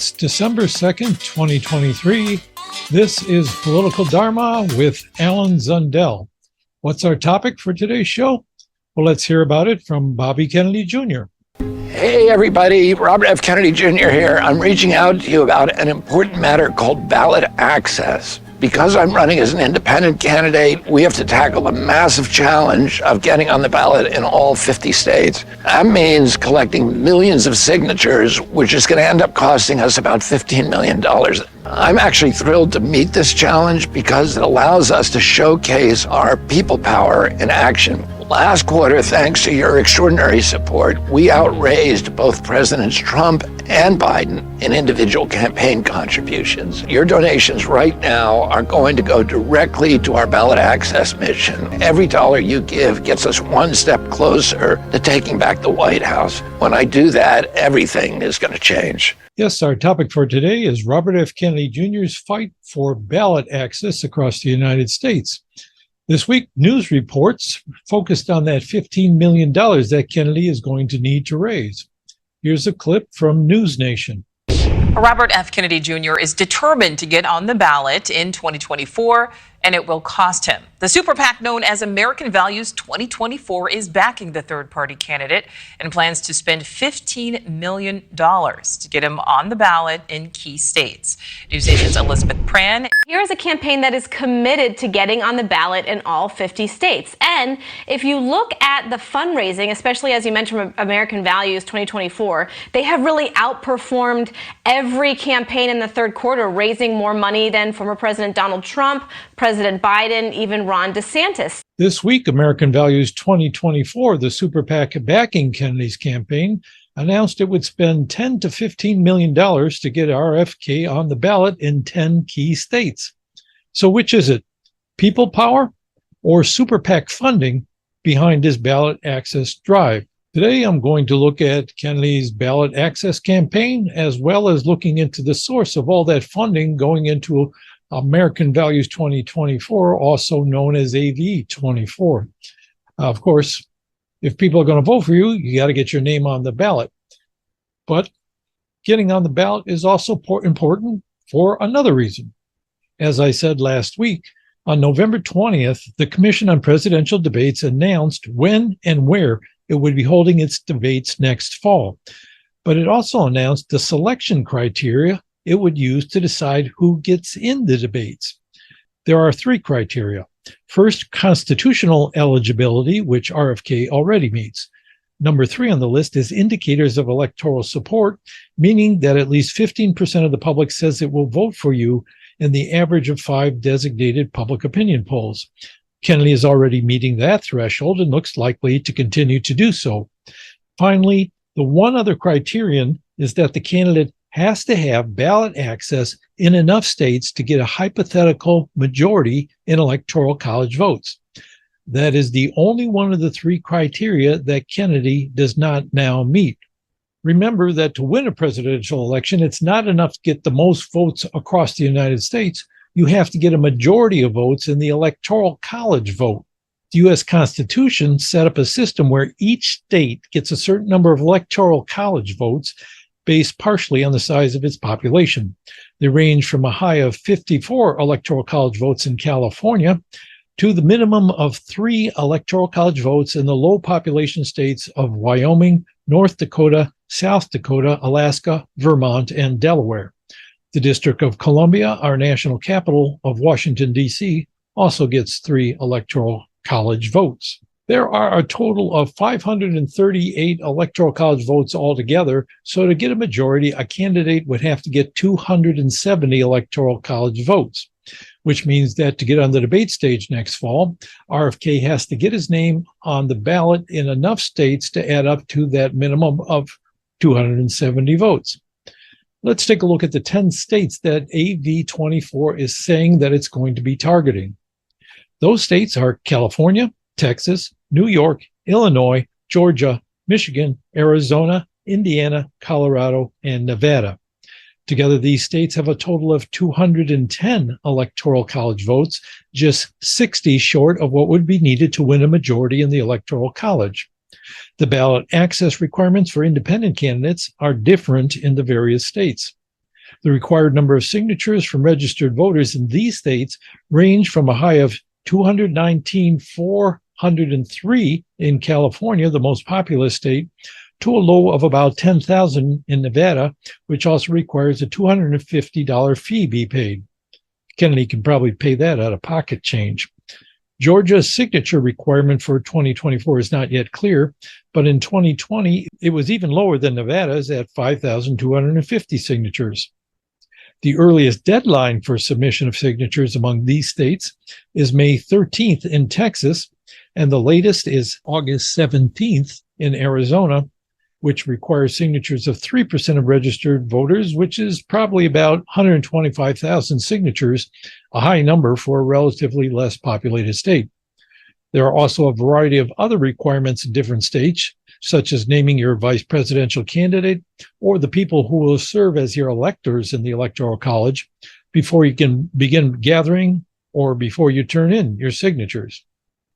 It's December 2nd, 2023. This is Political Dharma with Alan Zundell. What's our topic for today's show? Well, let's hear about it from Bobby Kennedy Jr. Hey everybody, Robert F. Kennedy Jr. here. I'm reaching out to you about an important matter called ballot access. Because I'm running as an independent candidate, we have to tackle a massive challenge of getting on the ballot in all 50 states. That means collecting millions of signatures, which is going to end up costing us about $15 million. I'm actually thrilled to meet this challenge because it allows us to showcase our people power in action. Last quarter, thanks to your extraordinary support, we outraised both Presidents Trump and Biden in individual campaign contributions. Your donations right now are going to go directly to our ballot access mission. Every dollar you give gets us one step closer to taking back the White House. When I do that, everything is going to change. Yes, our topic for today is Robert F. Kennedy Jr.'s fight for ballot access across the United States. This week, news reports focused on that $15 million that Kennedy is going to need to raise. Here's a clip from News Nation. Robert F. Kennedy Jr. is determined to get on the ballot in 2024, and it will cost him. The Super PAC known as American Values 2024 is backing the third-party candidate and plans to spend $15 million to get him on the ballot in key states. News Nation's Elizabeth Pran. Here is a campaign that is committed to getting on the ballot in all 50 states. And if you look at the fundraising, especially as you mentioned American Values 2024, they have really outperformed every campaign in the third quarter, raising more money than former President Donald Trump, President Biden, even Ron DeSantis. This week, American Values 2024, the Super PAC backing Kennedy's campaign, announced it would spend $10 to $15 million to get RFK on the ballot in 10 key states. So which is it, people power or Super PAC funding behind his ballot access drive? Today, I'm going to look at Kennedy's ballot access campaign, as well as looking into the source of all that funding going into American Values 2024, also known as AV 24. Of course, if people are going to vote for you, you got to get your name on the ballot. But getting on the ballot is also important for another reason. As I said last week, on November 20th, the Commission on Presidential Debates announced when and where it would be holding its debates next fall. But it also announced the selection criteria it would use to decide who gets in the debates. There are three criteria. First, constitutional eligibility, which RFK already meets. Number 3 on the list is indicators of electoral support, meaning that at least 15% of the public says it will vote for you in the average of 5 designated public opinion polls. Kennedy is already meeting that threshold and looks likely to continue to do so. Finally, the one other criterion is that the candidate has to have ballot access in enough states to get a hypothetical majority in electoral college votes. That is the only one of the three criteria that Kennedy does not now meet. Remember that to win a presidential election, it's not enough to get the most votes across the United States. You have to get a majority of votes in the electoral college vote. The U.S. Constitution set up a system where each state gets a certain number of electoral college votes based partially on the size of its population. They range from a high of 54 electoral college votes in California to the minimum of 3 electoral college votes in the low population states of Wyoming, North Dakota, South Dakota, Alaska, Vermont, and Delaware. The District of Columbia, our national capital of Washington, D.C., also gets 3 electoral college votes. There are a total of 538 electoral college votes altogether, so to get a majority, a candidate would have to get 270 electoral college votes, which means that to get on the debate stage next fall, RFK has to get his name on the ballot in enough states to add up to that minimum of 270 votes. Let's take a look at the 10 states that AV24 is saying that it's going to be targeting. Those states are California, Texas, New York, Illinois, Georgia, Michigan, Arizona, Indiana, Colorado, and Nevada. Together, these states have a total of 210 electoral college votes, just 60 short of what would be needed to win a majority in the electoral college. The ballot access requirements for independent candidates are different in the various states. The required number of signatures from registered voters in these states range from a high of 219,403 in California, the most populous state, to a low of about 10,000 in Nevada, which also requires a $250 fee be paid. Kennedy can probably pay that out of pocket change. Georgia's signature requirement for 2024 is not yet clear, but in 2020, it was even lower than Nevada's at 5,250 signatures. The earliest deadline for submission of signatures among these states is May 13th in Texas, and the latest is August 17th in Arizona, which requires signatures of 3% of registered voters, which is probably about 125,000 signatures, a high number for a relatively less populated state. There are also a variety of other requirements in different states, such as naming your vice presidential candidate or the people who will serve as your electors in the Electoral College before you can begin gathering or before you turn in your signatures.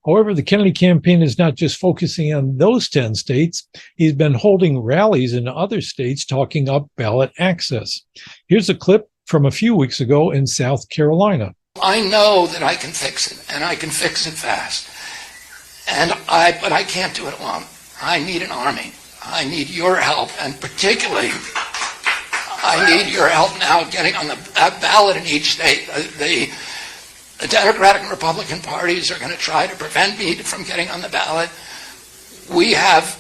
However, the Kennedy campaign is not just focusing on those 10 states. He's been holding rallies in other states talking up ballot access. Here's a clip from a few weeks ago in South Carolina. I know that I can fix it, and I can fix it fast. But I can't do it alone. I need an army. I need your help, and particularly, I need your help now getting on the ballot in each state. The Democratic and Republican parties are going to try to prevent me from getting on the ballot. We have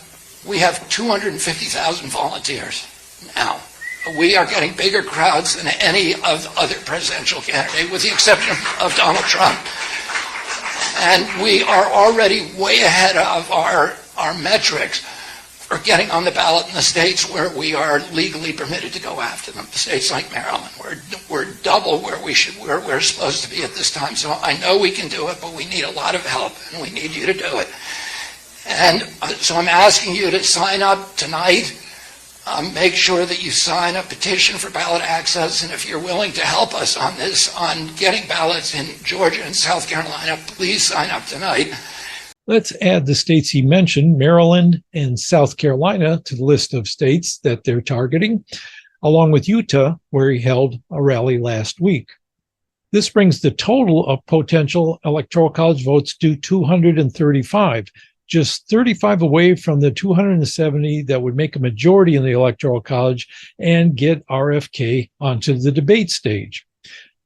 250,000 volunteers now. We are getting bigger crowds than any of the other presidential candidate, with the exception of Donald Trump. And we are already way ahead of our metrics for getting on the ballot in the states where we are legally permitted to go after them. States like Maryland, we're double where we're supposed to be at this time. So I know we can do it, but we need a lot of help, and we need you to do it. And so I'm asking you to sign up tonight. Make sure that you sign a petition for ballot access, and if you're willing to help us on this, on getting ballots in Georgia and South Carolina, please sign up tonight. Let's add the states he mentioned, Maryland and South Carolina, to the list of states that they're targeting, along with Utah, where he held a rally last week. This brings the total of potential Electoral College votes to 235, just 35 away from the 270 that would make a majority in the Electoral College and get RFK onto the debate stage.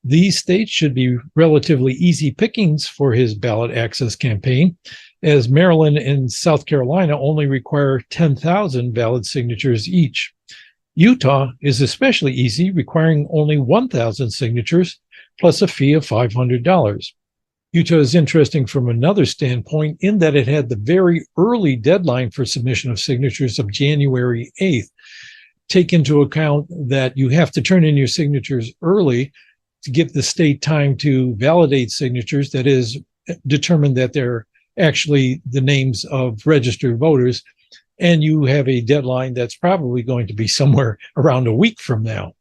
These states should be relatively easy pickings for his ballot access campaign, as Maryland and South Carolina only require 10,000 valid signatures each. Utah is especially easy, requiring only 1,000 signatures plus a fee of $500. Utah is interesting from another standpoint in that it had the very early deadline for submission of signatures of January 8th. Take into account that you have to turn in your signatures early to give the state time to validate signatures, that is, determine that they're actually the names of registered voters, and you have a deadline that's probably going to be somewhere around a week from now.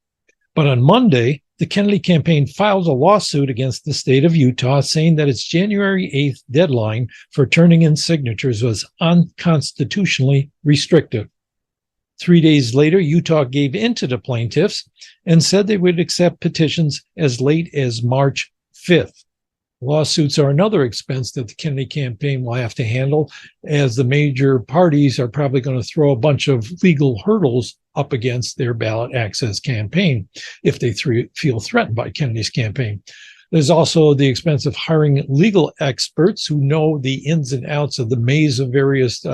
But on Monday, the Kennedy campaign filed a lawsuit against the state of Utah, saying that its January 8th deadline for turning in signatures was unconstitutionally restrictive. 3 days later, Utah gave in to the plaintiffs and said they would accept petitions as late as March 5th. Lawsuits are another expense that the Kennedy campaign will have to handle, as the major parties are probably going to throw a bunch of legal hurdles up against their ballot access campaign if they feel threatened by Kennedy's campaign. There's also the expense of hiring legal experts who know the ins and outs of the maze of various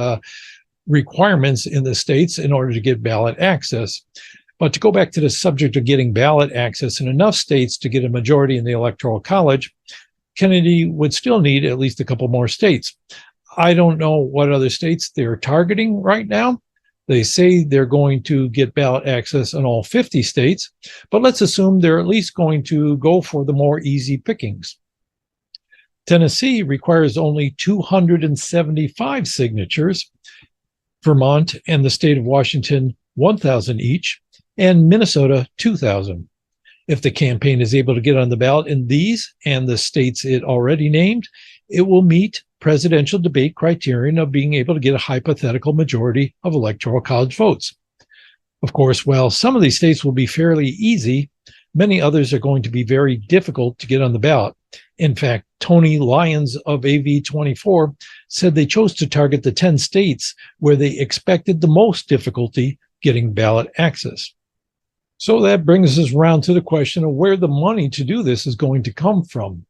requirements in the states in order to get ballot access. But to go back to the subject of getting ballot access in enough states to get a majority in the Electoral College, Kennedy would still need at least a couple more states. I don't know what other states they're targeting right now. They say they're going to get ballot access in all 50 states, but let's assume they're at least going to go for the more easy pickings. Tennessee requires only 275 signatures, Vermont and the state of Washington 1,000 each, and Minnesota 2,000. If the campaign is able to get on the ballot in these and the states it already named, it will meet presidential debate criterion of being able to get a hypothetical majority of Electoral College votes. Of course, while some of these states will be fairly easy, Many others are going to be very difficult to get on the ballot. In fact, Tony Lyons of AV24 said they chose to target the 10 states where they expected the most difficulty getting ballot access. So that brings us around to the question of where the money to do this is going to come from.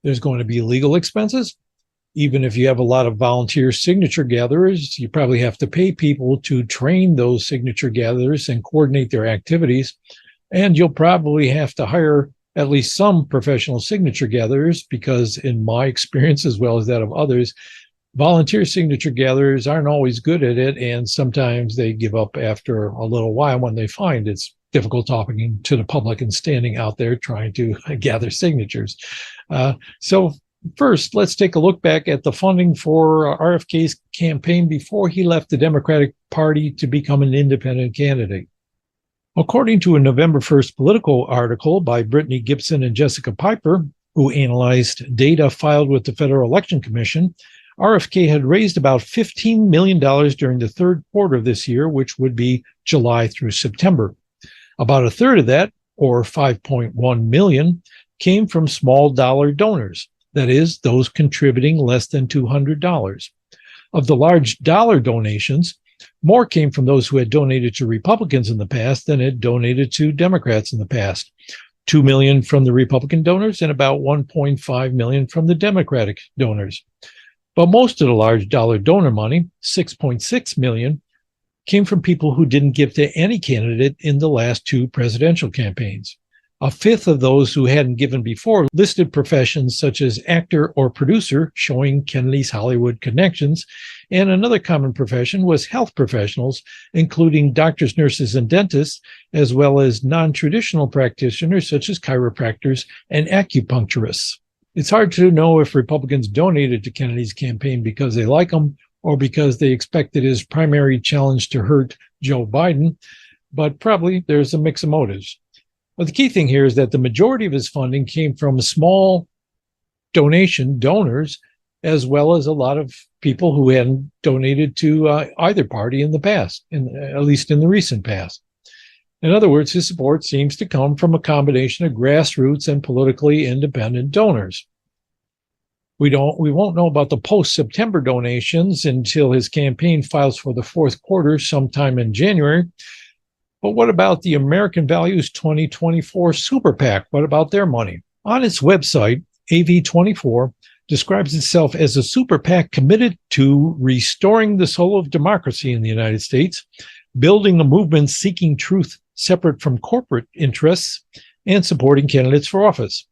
There's going to be legal expenses. Even if you have a lot of volunteer signature gatherers, you probably have to pay people to train those signature gatherers and coordinate their activities. And you'll probably have to hire at least some professional signature gatherers because in my experience, as well as that of others, volunteer signature gatherers aren't always good at it. And sometimes they give up after a little while when they find it's difficult talking to the public and standing out there trying to gather signatures. So first, let's take a look back at the funding for RFK's campaign before he left the Democratic Party to become an independent candidate. According to a November 1st Politico article by Brittany Gibson and Jessica Piper, who analyzed data filed with the Federal Election Commission, RFK had raised about $15 million during the third quarter of this year, which would be July through September. About a third of that, or $5.1 million, came from small dollar donors, that is, those contributing less than $200. Of the large dollar donations, more came from those who had donated to Republicans in the past than had donated to Democrats in the past. $2 million from the Republican donors and about $1.5 million from the Democratic donors. But most of the large dollar donor money, $6.6 million, came from people who didn't give to any candidate in the last two presidential campaigns. A fifth of those who hadn't given before listed professions such as actor or producer, showing Kennedy's Hollywood connections, and another common profession was health professionals, including doctors, nurses, and dentists, as well as non-traditional practitioners such as chiropractors and acupuncturists. It's hard to know if Republicans donated to Kennedy's campaign because they like him or because they expected his primary challenge to hurt Joe Biden, but probably there's a mix of motives. But the key thing here is that the majority of his funding came from small donors, as well as a lot of people who hadn't donated to either party in the past, at least in the recent past. In other words, his support seems to come from a combination of grassroots and politically independent donors. We won't know about the post-September donations until his campaign files for the fourth quarter sometime in January. But what about the American Values 2024 Super PAC? What about their money? On its website, AV24 describes itself as a super PAC committed to restoring the soul of democracy in the United States, building a movement seeking truth separate from corporate interests, and supporting candidates for office.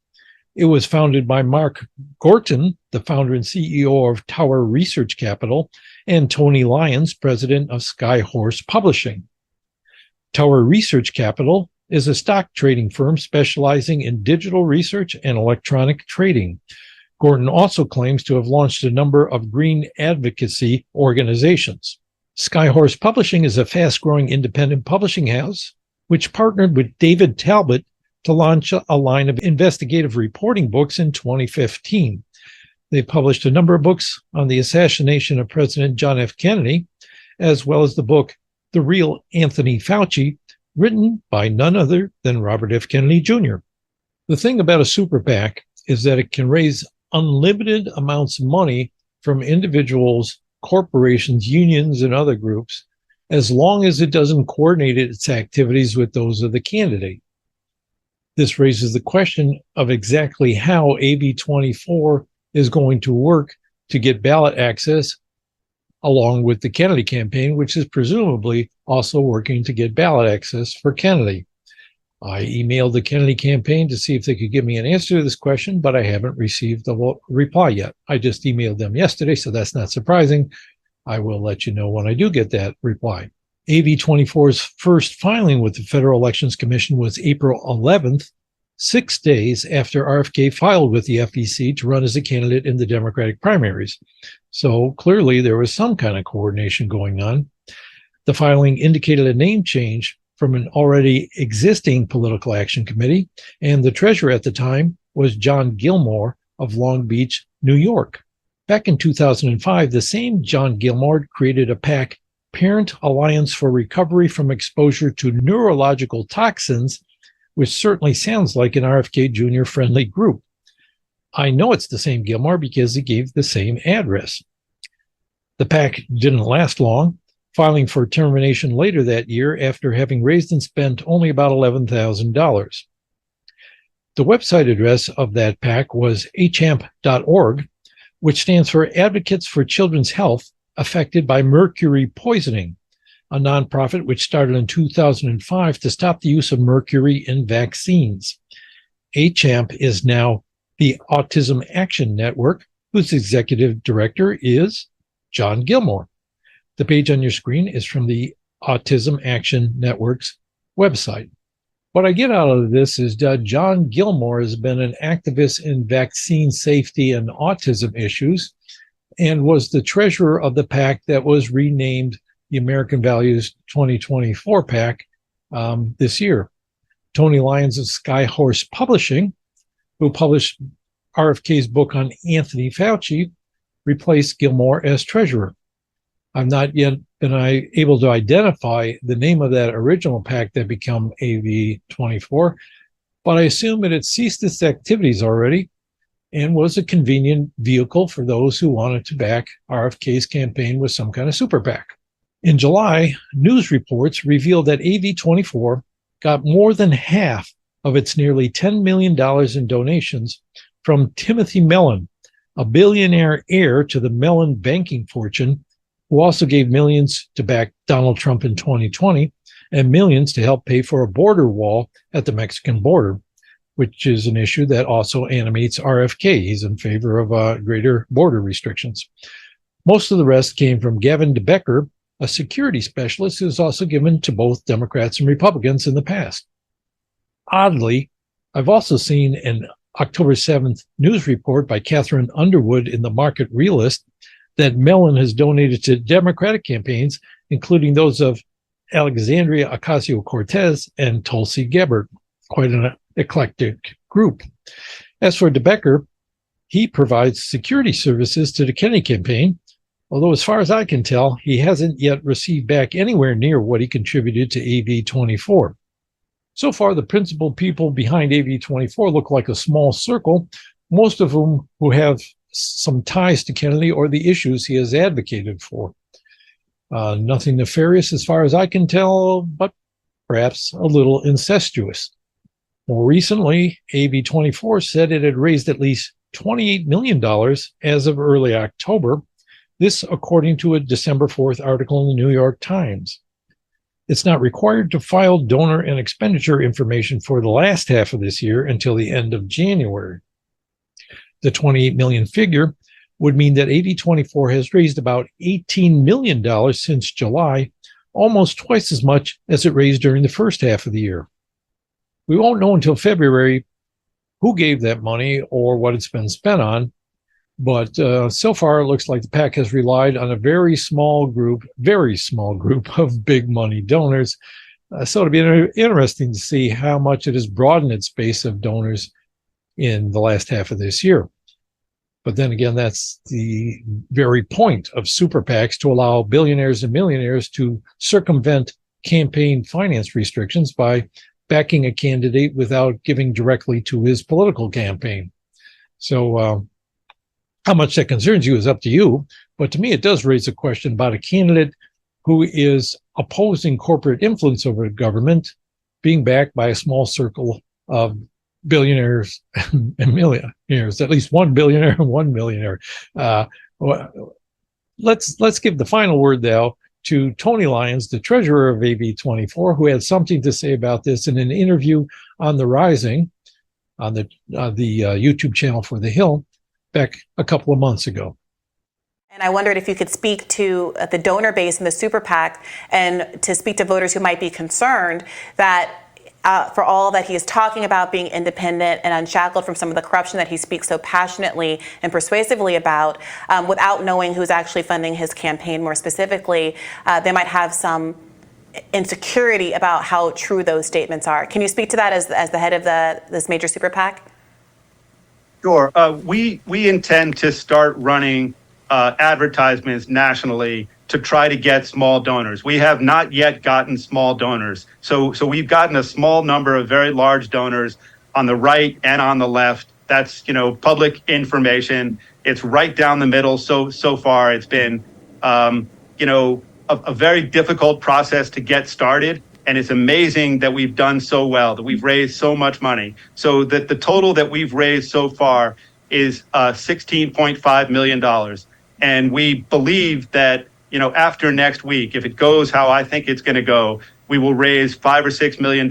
It was founded by Mark Gorton, the founder and CEO of Tower Research Capital, and Tony Lyons, president of Skyhorse Publishing. Tower Research Capital is a stock trading firm specializing in digital research and electronic trading. Gorton also claims to have launched a number of green advocacy organizations. Skyhorse Publishing is a fast-growing independent publishing house, which partnered with David Talbot to launch a line of investigative reporting books in 2015. They published a number of books on the assassination of President John F. Kennedy, as well as the book The Real Anthony Fauci, written by none other than Robert F. Kennedy Jr. The thing about a super PAC is that it can raise unlimited amounts of money from individuals, corporations, unions, and other groups, as long as it doesn't coordinate its activities with those of the candidate. This raises the question of exactly how AB24 is going to work to get ballot access along with the Kennedy campaign, which is presumably also working to get ballot access for Kennedy. I emailed the Kennedy campaign to see if they could give me an answer to this question, but I haven't received a reply yet. I just emailed them yesterday, so that's not surprising. I will let you know when I do get that reply. AB24's first filing with the Federal Elections Commission was April 11th, 6 days after RFK filed with the FEC to run as a candidate in the Democratic primaries. So clearly there was some kind of coordination going on. The filing indicated a name change from an already existing political action committee, and the treasurer at the time was John Gilmore of Long Beach, New York. Back in 2005, the same John Gilmore created a PAC, Parent Alliance for Recovery from Exposure to Neurological Toxins, which certainly sounds like an RFK Jr. friendly group. I know it's the same Gilmore because he gave the same address. The PAC didn't last long, filing for termination later that year after having raised and spent only about $11,000. The website address of that PAC was achamp.org, which stands for Advocates for Children's Health Affected by Mercury Poisoning, a nonprofit which started in 2005 to stop the use of mercury in vaccines. ACHAMP is now the Autism Action Network, whose executive director is John Gilmore. The page on your screen is from the Autism Action Network's website. What I get out of this is that John Gilmore has been an activist in vaccine safety and autism issues and was the treasurer of the PAC that was renamed the American Values 2024 PAC this year. Tony Lyons of Skyhorse Publishing, who published RFK's book on Anthony Fauci, replaced Gilmore as treasurer. I've not yet been able to identify the name of that original PAC that became AV24, but I assume that it ceased its activities already and was a convenient vehicle for those who wanted to back RFK's campaign with some kind of super PAC. In July, news reports revealed that AV24 got more than half of its nearly $10 million in donations from Timothy Mellon, a billionaire heir to the Mellon banking fortune, who also gave millions to back Donald Trump in 2020 and millions to help pay for a border wall at the Mexican border, which is an issue that also animates RFK. He's in favor of greater border restrictions. Most of the rest came from Gavin DeBecker, a security specialist who's also given to both Democrats and Republicans in the past. Oddly, I've also seen an October 7th news report by Catherine Underwood in the Market Realist that Mellon has donated to Democratic campaigns, including those of Alexandria Ocasio-Cortez and Tulsi Gabbard, quite an eclectic group. As for DeBecker, he provides security services to the Kennedy campaign, although as far as I can tell, he hasn't yet received back anywhere near what he contributed to AV24. So far, the principal people behind AV24 look like a small circle, most of whom who have some ties to Kennedy or the issues he has advocated for. Nothing nefarious as far as I can tell, but perhaps a little incestuous. More recently, AV24 said it had raised at least $28 million as of early October, this according to a December 4th article in the New York Times. It's not required to file donor and expenditure information for the last half of this year until the end of January. The 28 million figure would mean that AV24 has raised about $18 million since July, almost twice as much as it raised during the first half of the year. We won't know until February who gave that money or what it's been spent on, but so far it looks like the PAC has relied on a very small group of big money donors. So it'll be interesting to see how much it has broadened its base of donors in the last half of this year. But then again, that's the very point of super PACs, to allow billionaires and millionaires to circumvent campaign finance restrictions by backing a candidate without giving directly to his political campaign. So how much that concerns you is up to you. But to me, it does raise a question about a candidate who is opposing corporate influence over government being backed by a small circle of billionaires and millionaires, at least one billionaire and one millionaire. Let's give the final word now to Tony Lyons, the treasurer of AV24, who had something to say about this in an interview on The Rising, on the YouTube channel for The Hill, back a couple of months ago. And I wondered if you could speak to the donor base in the super PAC and to speak to voters who might be concerned that for all that he is talking about being independent and unshackled from some of the corruption that he speaks so passionately and persuasively about, without knowing who's actually funding his campaign more specifically, they might have some insecurity about how true those statements are. Can you speak to that as the head of this major super PAC? Sure. We intend to start running advertisements nationally to try to get small donors. We have not yet gotten small donors. So we've gotten a small number of very large donors on the right and on the left. That's, public information. It's right down the middle. So far, it's been, a very difficult process to get started. And it's amazing that we've done so well, that we've raised so much money. So that the total that we've raised so far is $16.5 million. And we believe that, after next week, if it goes how I think it's going to go, we will raise $5 or $6 million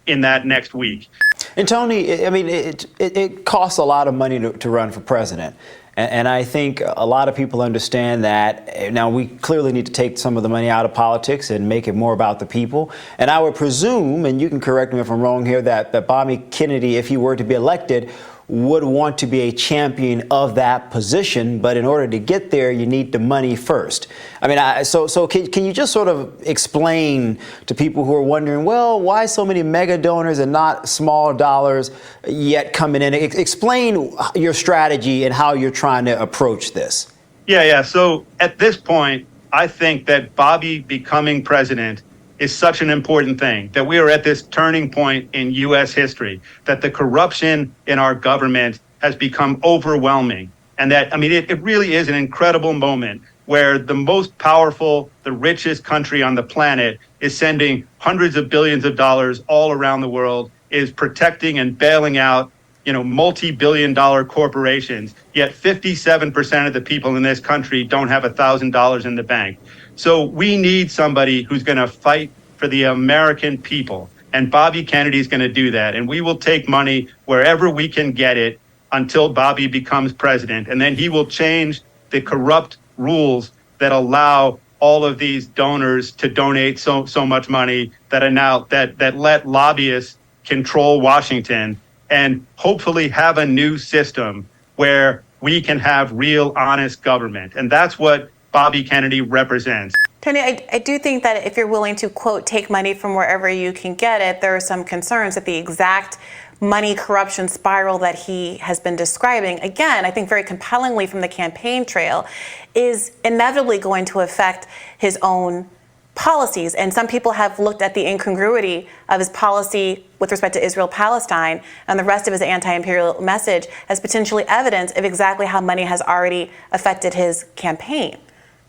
in that next week. And Tony, I mean, it costs a lot of money to run for president. And I think a lot of people understand that. Now, we clearly need to take some of the money out of politics and make it more about the people. And I would presume, and you can correct me if I'm wrong here, that Bobby Kennedy, if he were to be elected, would want to be a champion of that position. But in order to get there, you need the money first. I mean, so can you just sort of explain to people who are wondering, well, why so many mega donors and not small dollars yet coming in? Explain your strategy and how you're trying to approach this. Yeah. So at this point, I think that Bobby becoming president is such an important thing, that we are at this turning point in U.S. history, that the corruption in our government has become overwhelming. And that, it really is an incredible moment where the most powerful, the richest country on the planet is sending hundreds of billions of dollars all around the world, is protecting and bailing out, multi-billion-dollar corporations, yet 57% of the people in this country don't have $1,000 in the bank. So we need somebody who's going to fight for the American people. And Bobby Kennedy is going to do that. And we will take money wherever we can get it until Bobby becomes president. And then he will change the corrupt rules that allow all of these donors to donate so much money that are now that let lobbyists control Washington, and hopefully have a new system where we can have real, honest government. And that's what Bobby Kennedy represents. Tony, I do think that if you're willing to, quote, take money from wherever you can get it, there are some concerns that the exact money corruption spiral that he has been describing, again, I think very compellingly from the campaign trail, is inevitably going to affect his own policies. And some people have looked at the incongruity of his policy with respect to Israel-Palestine and the rest of his anti-imperial message as potentially evidence of exactly how money has already affected his campaign.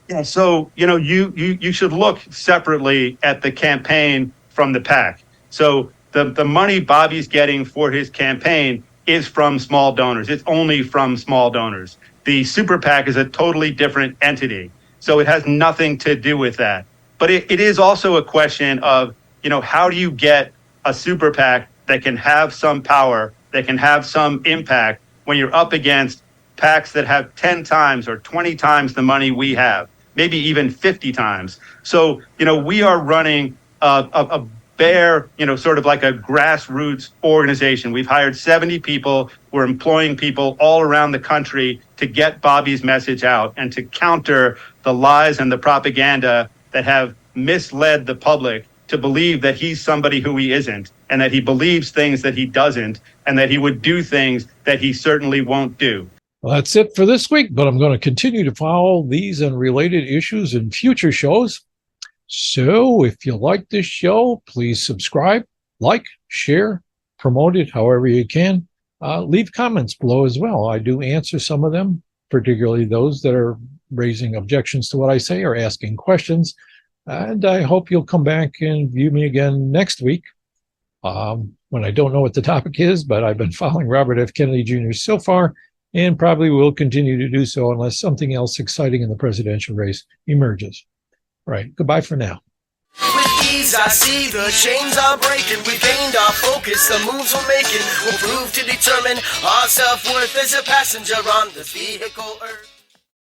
Yeah, so, you should look separately at the campaign from the PAC. So the money Bobby's getting for his campaign is from small donors. It's only from small donors. The Super PAC is a totally different entity. So it has nothing to do with that. But it is also a question of, how do you get a Super PAC that can have some power, that can have some impact when you're up against PACs that have 10 times or 20 times the money we have, maybe even 50 times. So, we are running a bare, sort of like a grassroots organization. We've hired 70 people. We're employing people all around the country to get Bobby's message out and to counter the lies and the propaganda that have misled the public to believe that he's somebody who he isn't, and that he believes things that he doesn't, and that he would do things that he certainly won't do. Well, that's it for this week, but I'm going to continue to follow these and related issues in future shows. So if you like this show, please subscribe, like, share, promote it however you can. Leave comments below as well. I do answer some of them, particularly those that are raising objections to what I say or asking questions. And I hope you'll come back and view me again next week when I don't know what the topic is, but I've been following Robert F. Kennedy Jr. so far and probably will continue to do so unless something else exciting in the presidential race emerges. All right, goodbye for now. With ease, I see the chains are breaking. We gained our focus, the moves we're making will prove to determine our self-worth as a passenger on this vehicle Earth.